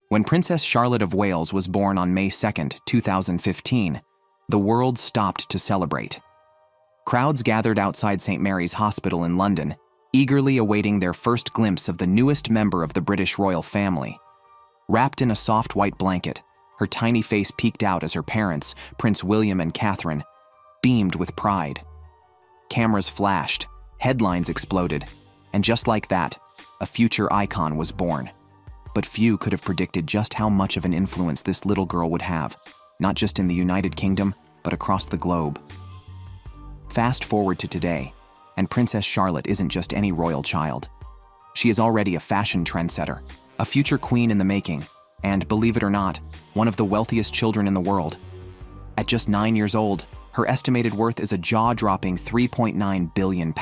When Princess Charlotte of Wales was born on May 2, 2015, the world stopped to celebrate. Crowds gathered outside St. Mary's Hospital in London, eagerly awaiting their first glimpse of the newest member of the British royal family. Wrapped in a soft white blanket, her tiny face peeked out as her parents, Prince William and Catherine, beamed with pride. Cameras flashed, headlines exploded, and just like that, a future icon was born. But few could have predicted just how much of an influence this little girl would have, not just in the United Kingdom, but across the globe. Fast forward to today, and Princess Charlotte isn't just any royal child. She is already a fashion trendsetter, a future queen in the making, and, believe it or not, one of the wealthiest children in the world. At just 9 years old, her estimated worth is a jaw-dropping £3.9 billion.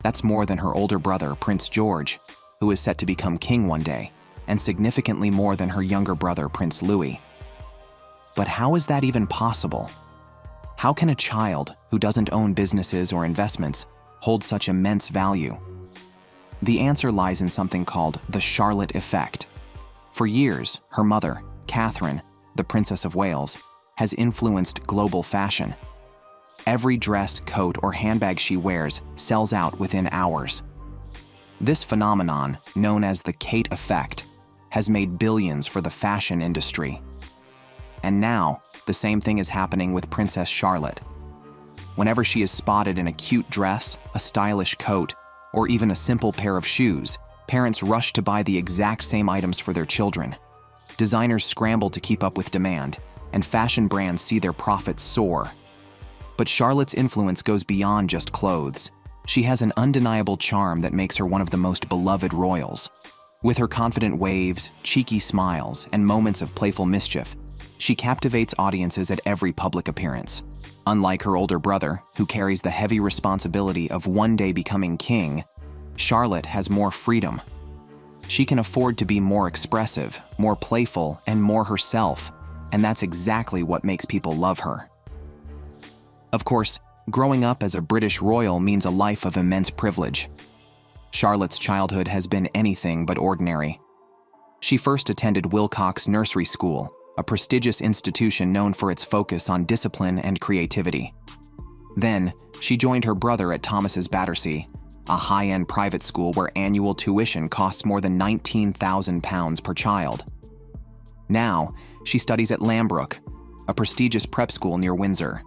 That's more than her older brother, Prince George, who is set to become king one day, and significantly more than her younger brother, Prince Louis. But how is that even possible? How can a child who doesn't own businesses or investments hold such immense value? The answer lies in something called the Charlotte effect. For years, her mother, Catherine, the Princess of Wales, has influenced global fashion. Every dress, coat, or handbag she wears sells out within hours. This phenomenon, known as the Kate effect, has made billions for the fashion industry. And now, the same thing is happening with Princess Charlotte. Whenever she is spotted in a cute dress, a stylish coat, or even a simple pair of shoes, parents rush to buy the exact same items for their children. Designers scramble to keep up with demand, and fashion brands see their profits soar. But Charlotte's influence goes beyond just clothes. She has an undeniable charm that makes her one of the most beloved royals. With her confident waves, cheeky smiles, and moments of playful mischief, she captivates audiences at every public appearance. Unlike her older brother, who carries the heavy responsibility of one day becoming king, Charlotte has more freedom. She can afford to be more expressive, more playful, and more herself, and that's exactly what makes people love her. Of course, growing up as a British royal means a life of immense privilege. Charlotte's childhood has been anything but ordinary. She first attended Wilcox Nursery School, a prestigious institution known for its focus on discipline and creativity. Then, she joined her brother at Thomas's Battersea, a high-end private school where annual tuition costs more than £19,000 per child. Now, she studies at Lambrook, a prestigious prep school near Windsor.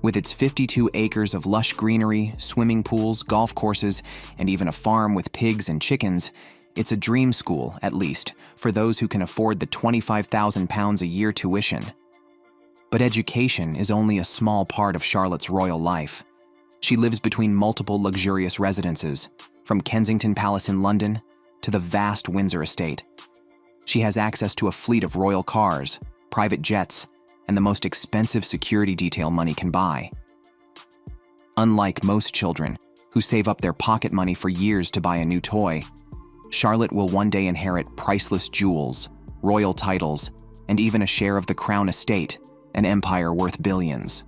With its 52 acres of lush greenery, swimming pools, golf courses, and even a farm with pigs and chickens, it's a dream school, at least, for those who can afford the £25,000 a year tuition. But education is only a small part of Charlotte's royal life. She lives between multiple luxurious residences, from Kensington Palace in London to the vast Windsor estate. She has access to a fleet of royal cars, private jets, and the most expensive security detail money can buy. Unlike most children, who save up their pocket money for years to buy a new toy, Charlotte will one day inherit priceless jewels, royal titles, and even a share of the Crown estate, an empire worth billions.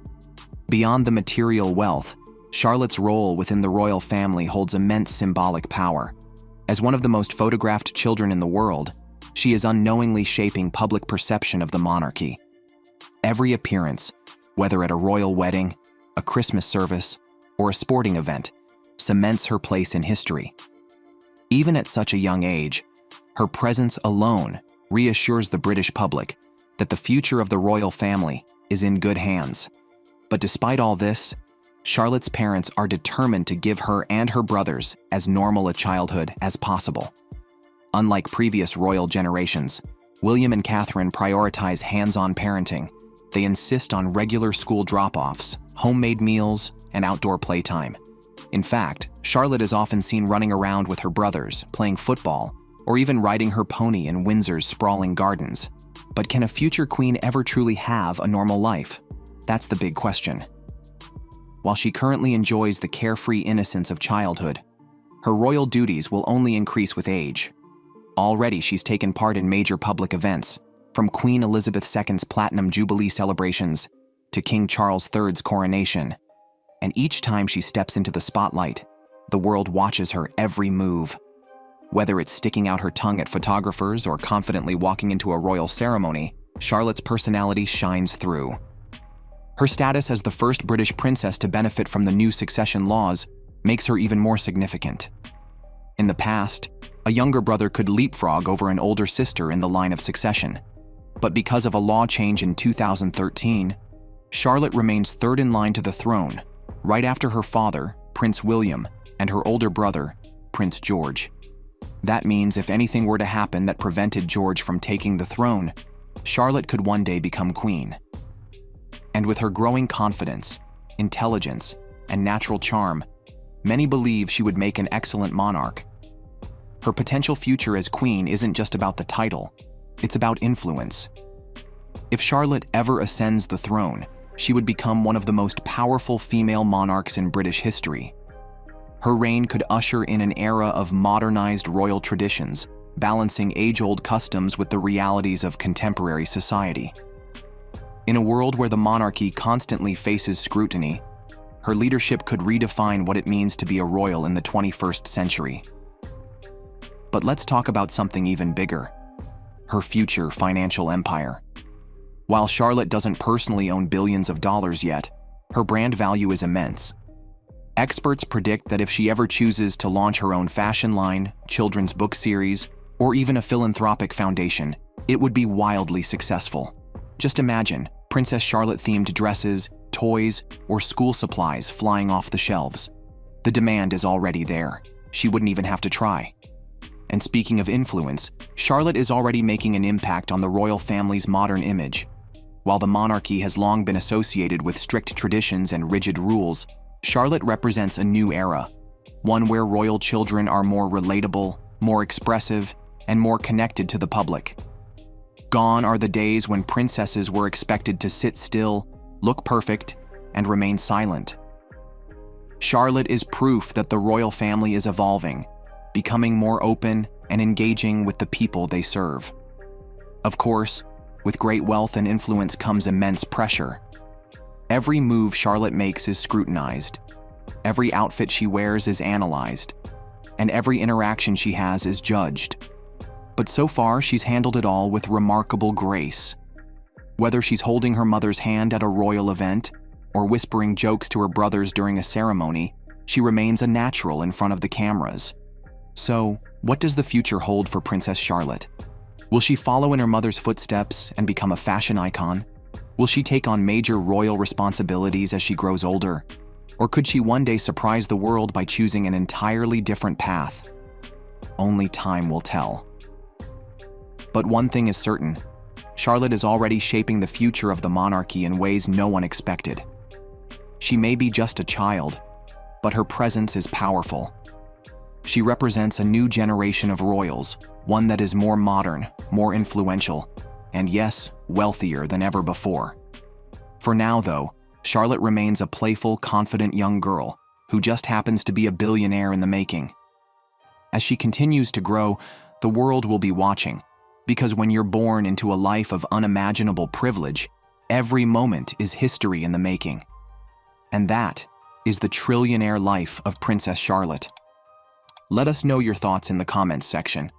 Beyond the material wealth, Charlotte's role within the royal family holds immense symbolic power. As one of the most photographed children in the world, she is unknowingly shaping public perception of the monarchy. Every appearance, whether at a royal wedding, a Christmas service, or a sporting event, cements her place in history. Even at such a young age, her presence alone reassures the British public that the future of the royal family is in good hands. But despite all this, Charlotte's parents are determined to give her and her brothers as normal a childhood as possible. Unlike previous royal generations, William and Catherine prioritize hands-on parenting. They insist on regular school drop-offs, homemade meals, and outdoor playtime. In fact, Charlotte is often seen running around with her brothers, playing football, or even riding her pony in Windsor's sprawling gardens. But can a future queen ever truly have a normal life? That's the big question. While she currently enjoys the carefree innocence of childhood, her royal duties will only increase with age. Already she's taken part in major public events, from Queen Elizabeth II's Platinum Jubilee celebrations to King Charles III's coronation. And each time she steps into the spotlight, the world watches her every move. Whether it's sticking out her tongue at photographers or confidently walking into a royal ceremony, Charlotte's personality shines through. Her status as the first British princess to benefit from the new succession laws makes her even more significant. In the past, a younger brother could leapfrog over an older sister in the line of succession. But because of a law change in 2013, Charlotte remains third in line to the throne, right after her father, Prince William, and her older brother, Prince George. That means if anything were to happen that prevented George from taking the throne, Charlotte could one day become queen. And with her growing confidence, intelligence, and natural charm, many believe she would make an excellent monarch. Her potential future as queen isn't just about the title, it's about influence. If Charlotte ever ascends the throne, she would become one of the most powerful female monarchs in British history. Her reign could usher in an era of modernized royal traditions, balancing age-old customs with the realities of contemporary society. In a world where the monarchy constantly faces scrutiny, her leadership could redefine what it means to be a royal in the 21st century. But let's talk about something even bigger: her future financial empire. While Charlotte doesn't personally own billions of dollars yet, her brand value is immense. Experts predict that if she ever chooses to launch her own fashion line, children's book series, or even a philanthropic foundation, it would be wildly successful. Just imagine Princess Charlotte-themed dresses, toys, or school supplies flying off the shelves. The demand is already there. She wouldn't even have to try. And speaking of influence, Charlotte is already making an impact on the royal family's modern image. While the monarchy has long been associated with strict traditions and rigid rules, Charlotte represents a new era, one where royal children are more relatable, more expressive, and more connected to the public. Gone are the days when princesses were expected to sit still, look perfect, and remain silent. Charlotte is proof that the royal family is evolving, becoming more open and engaging with the people they serve. Of course, with great wealth and influence comes immense pressure. Every move Charlotte makes is scrutinized. Every outfit she wears is analyzed. And every interaction she has is judged. But so far, she's handled it all with remarkable grace. Whether she's holding her mother's hand at a royal event or whispering jokes to her brothers during a ceremony, she remains a natural in front of the cameras. So, what does the future hold for Princess Charlotte? Will she follow in her mother's footsteps and become a fashion icon? Will she take on major royal responsibilities as she grows older? Or could she one day surprise the world by choosing an entirely different path? Only time will tell. But one thing is certain: Charlotte is already shaping the future of the monarchy in ways no one expected. She may be just a child, but her presence is powerful. She represents a new generation of royals, one that is more modern, more influential, and yes, wealthier than ever before. For now, though, Charlotte remains a playful, confident young girl who just happens to be a billionaire in the making. As she continues to grow, the world will be watching, because when you're born into a life of unimaginable privilege, every moment is history in the making. And that is the trillionaire life of Princess Charlotte. Let us know your thoughts in the comments section.